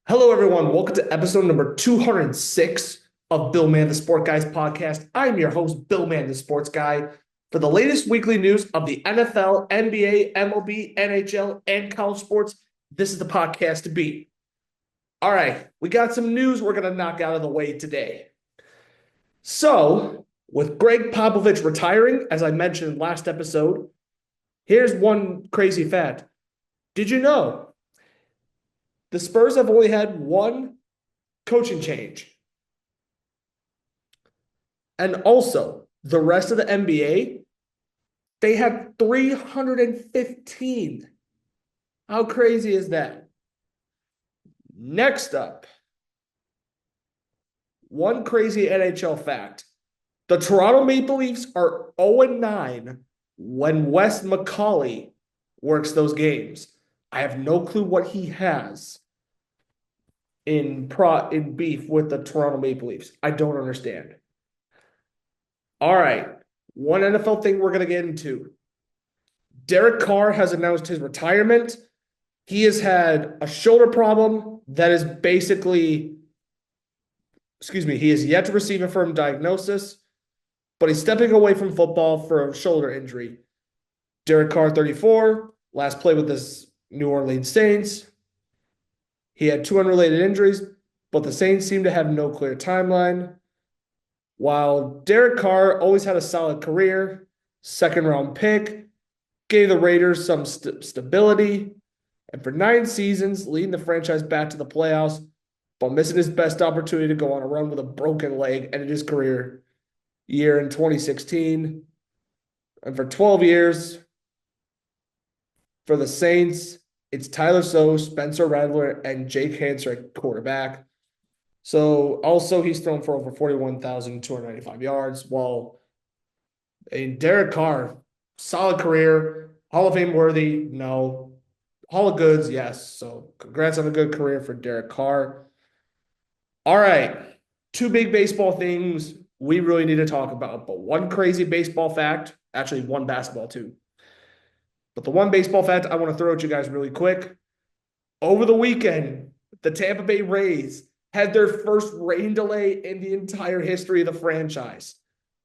Hello, everyone. Welcome to episode number 206 of Bill Man the Sport Guys podcast. I'm your host, Bill Man the Sports Guy. For the latest weekly news of the NFL, NBA, MLB, NHL, and college sports, this is the podcast to beat. All right, we got some news we're going to knock out of the way today. So, with Greg Popovich retiring, as I mentioned last episode, here's one crazy fact. Did you know the Spurs have only had one coaching change? And also, the rest of the NBA, they had 315. How crazy is that? Next up, one crazy NHL fact. The Toronto Maple Leafs are 0-9 when Wes McCauley works those games. I have no clue what he has in beef with the Toronto Maple Leafs. I don't understand. All right. One NFL thing we're going to get into. Derek Carr has announced his retirement. He has had a shoulder problem that is basically, he has yet to receive a firm diagnosis, but he's stepping away from football for a shoulder injury. Derek Carr, 34, last played with the New Orleans Saints. He had two unrelated injuries, but the Saints seem to have no clear timeline. While Derek Carr always had a solid career, second-round pick, gave the Raiders some stability, and for 9 seasons, leading the franchise back to the playoffs, but missing his best opportunity to go on a run with a broken leg, ended his career year in 2016. And for 12 years, for the Saints, it's Tyler So, Spencer Rattler, and Jake Hanser at quarterback. So also he's thrown for over 41,295 yards, while Derek Carr, solid career, Hall of Fame worthy, no. Hall of Goods, yes. So congrats on a good career for Derek Carr. All right, two big baseball things we really need to talk about, but one crazy baseball fact, actually one basketball too. But the one baseball fact I want to throw at you guys really quick. Over the weekend, the Tampa Bay Rays had their first rain delay in the entire history of the franchise,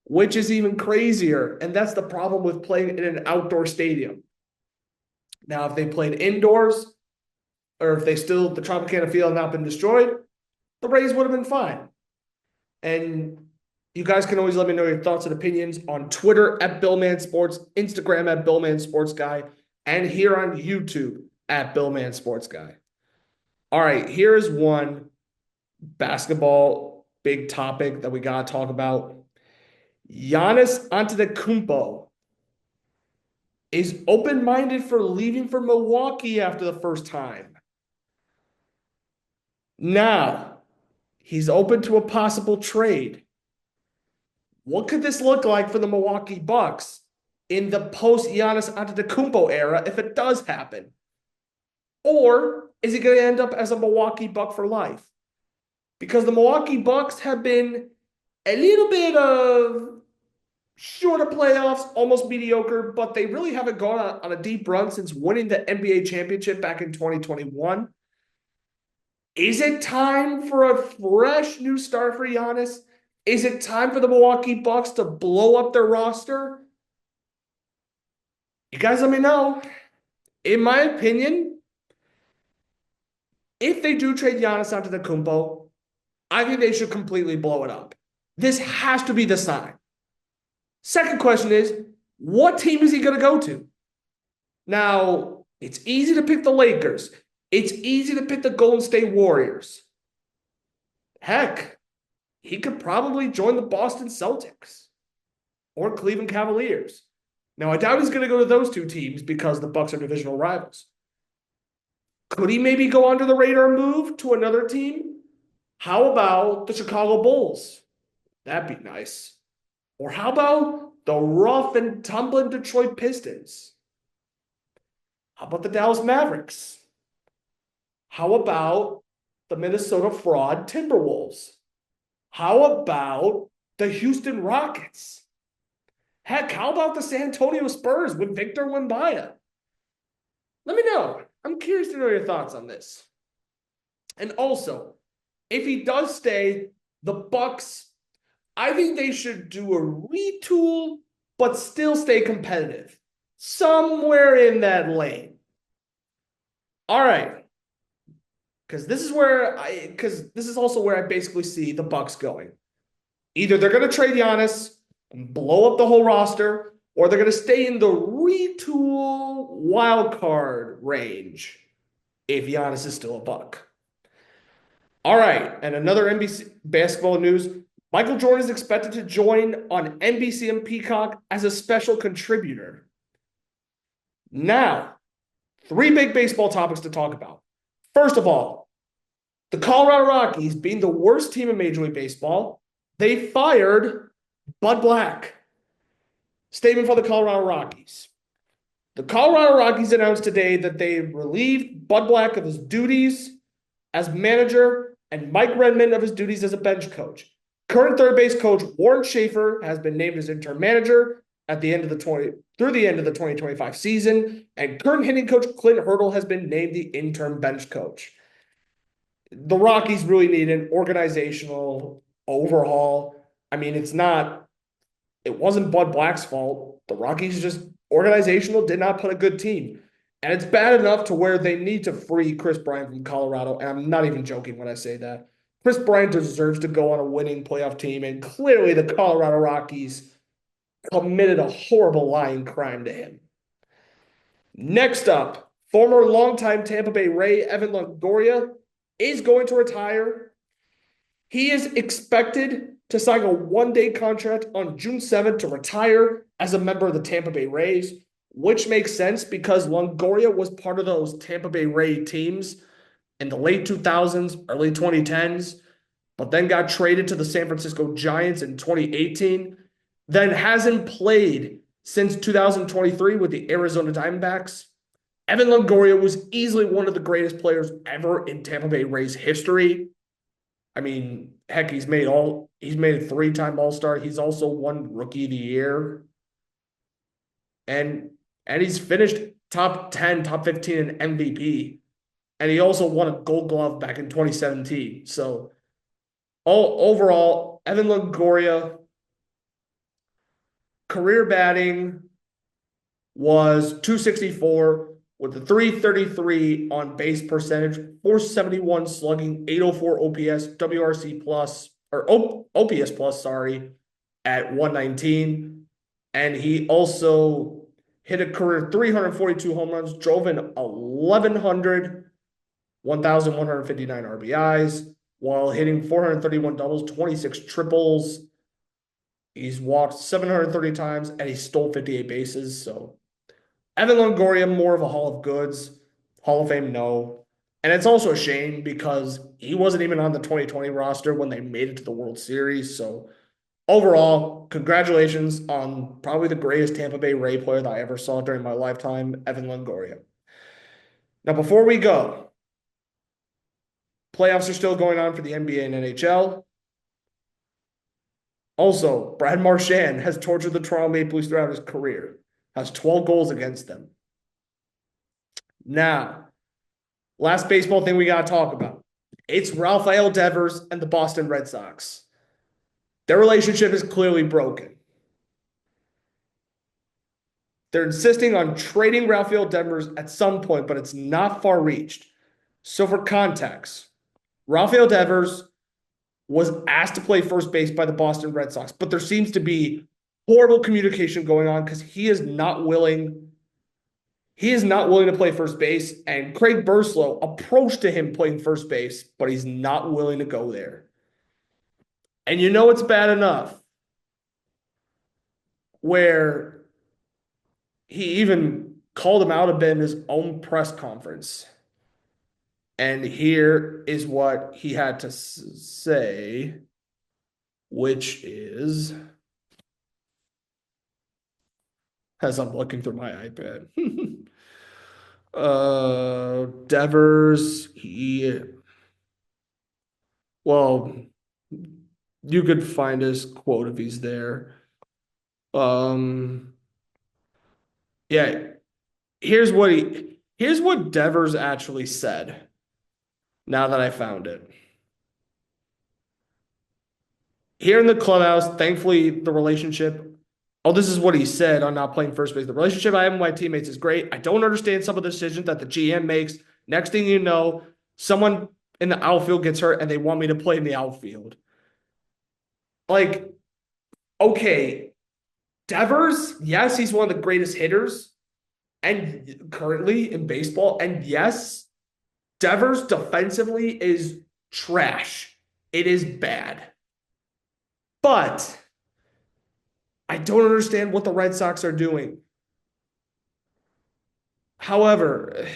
which is even crazier. And that's the problem with playing in an outdoor stadium. Now, if they played indoors, or if the Tropicana field had not been destroyed, the Rays would have been fine. And you guys can always let me know your thoughts and opinions on Twitter at Billman Sports, Instagram at Billman Sports Guy, and here on YouTube at Billman Sports Guy. All right, here's one basketball big topic that we got to talk about. Giannis Antetokounmpo is open-minded for leaving for Milwaukee after the first time. Now, he's open to a possible trade. What could this look like for the Milwaukee Bucks in the post-Giannis Antetokounmpo era if it does happen? Or is he going to end up as a Milwaukee Buck for life? Because the Milwaukee Bucks have been a little bit of short of playoffs, almost mediocre, but they really haven't gone on a deep run since winning the NBA championship back in 2021. Is it time for a fresh new start for Giannis? Is it time for the Milwaukee Bucks to blow up their roster? You guys let me know. In my opinion, if they do trade Giannis Antetokounmpo, I think they should completely blow it up. This has to be the sign. Second question is, what team is he going to go to? Now, it's easy to pick the Lakers. It's easy to pick the Golden State Warriors. Heck, he could probably join the Boston Celtics or Cleveland Cavaliers. Now, I doubt he's going to go to those two teams because the Bucks are divisional rivals. Could he maybe go under the radar move to another team? How about the Chicago Bulls? That'd be nice. Or how about the rough and tumbling Detroit Pistons? How about the Dallas Mavericks? How about the Minnesota fraud Timberwolves? How about the Houston Rockets? Heck, how about the San Antonio Spurs with Victor Wembanyama? Let me know. I'm curious to know your thoughts on this. And also, if he does stay, the Bucks, I think they should do a retool, but still stay competitive. Somewhere in that lane. All right. Because this is also where I basically see the Bucks going. Either they're going to trade Giannis and blow up the whole roster, or they're going to stay in the retool wild card range if Giannis is still a Buck. All right, and another NBC basketball news. Michael Jordan is expected to join on NBC and Peacock as a special contributor. Now, three big baseball topics to talk about. First of all, the Colorado Rockies, being the worst team in Major League Baseball, they fired Bud Black. Statement for the Colorado Rockies. The Colorado Rockies announced today that they relieved Bud Black of his duties as manager and Mike Redmond of his duties as a bench coach. Current third base coach Warren Schaefer has been named as interim manager through the end of the 2025 season, and current hitting coach Clint Hurdle has been named the interim bench coach. The Rockies really need an organizational overhaul. I mean, it wasn't Bud Black's fault. The Rockies just organizational did not put a good team. And it's bad enough to where they need to free Chris Bryant from Colorado. And I'm not even joking when I say that. Chris Bryant deserves to go on a winning playoff team. And clearly the Colorado Rockies committed a horrible lying crime to him. Next up, former longtime Tampa Bay Ray Evan Longoria is going to retire. He is expected to sign a one-day contract on June 7th to retire as a member of the Tampa Bay Rays, which makes sense because Longoria was part of those Tampa Bay Ray teams in the late 2000s, early 2010s, but then got traded to the San Francisco Giants in 2018, then hasn't played since 2023 with the Arizona Diamondbacks. Evan Longoria was easily one of the greatest players ever in Tampa Bay Rays history. I mean, heck, he's made a three-time All-Star. He's also won Rookie of the Year. And he's finished top 10, top 15 in MVP. And he also won a Gold Glove back in 2017. So overall, Evan Longoria, career batting was 264 with a 333 on base percentage, 471 slugging, 804 OPS, WRC plus, or OPS plus, sorry, at 119. And he also hit a career 342 home runs, drove in 1,159 RBIs, while hitting 431 doubles, 26 triples. He's walked 730 times, and he stole 58 bases. So Evan Longoria, more of a Hall of Goods. Hall of Fame, no. And it's also a shame because he wasn't even on the 2020 roster when they made it to the World Series. So overall, congratulations on probably the greatest Tampa Bay Ray player that I ever saw during my lifetime, Evan Longoria. Now, before we go, playoffs are still going on for the NBA and NHL. Also, Brad Marchand has tortured the Toronto Maple Leafs throughout his career, has 12 goals against them. Now, last baseball thing we got to talk about. It's Rafael Devers and the Boston Red Sox. Their relationship is clearly broken. They're insisting on trading Rafael Devers at some point, but it's not far reached. So for context, Rafael Devers was asked to play first base by the Boston Red Sox, but there seems to be horrible communication going on because he is not willing to play first base, and Craig Burslow approached to him playing first base, but he's not willing to go there. And you know it's bad enough where he even called him out a bit in his own press conference. And here is what he had to say, which is, as I'm looking through my iPad. Devers, well, you could find his quote if he's there. Yeah, here's what Devers actually said. now that I found it. Here in the clubhouse, thankfully, the relationship. Oh, this is what he said on not playing first base. The relationship I have with my teammates is great. I don't understand some of the decisions that the GM makes. Next thing you know, someone in the outfield gets hurt and they want me to play in the outfield. Like, okay, Devers, yes, he's one of the greatest hitters and currently in baseball. And yes, Devers defensively is trash. It is bad. But I don't understand what the Red Sox are doing. However,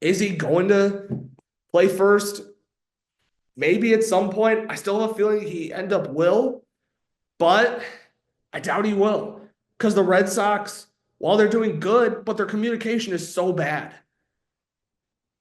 is he going to play first? Maybe at some point. I still have a feeling he end up will, but I doubt he will. Because the Red Sox, while they're doing good, but their communication is so bad.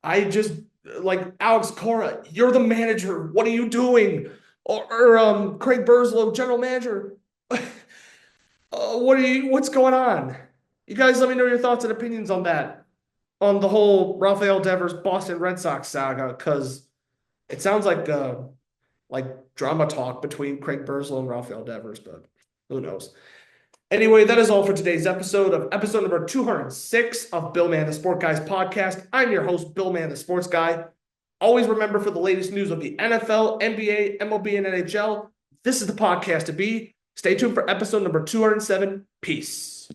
I just like Alex Cora, you're the manager. What are you doing? Or Craig Burzlow, general manager. What's going on? You guys let me know your thoughts and opinions on that. On the whole Rafael Devers Boston Red Sox saga, because it sounds like drama talk between Craig Burzlow and Rafael Devers, but who knows? Anyway, that is all for today's episode number 206 of Bill Man the Sport Guys podcast. I'm your host, Bill Man the Sports Guy. Always remember, for the latest news of the NFL, NBA, MLB, and NHL, this is the podcast to be. Stay tuned for episode number 207. Peace.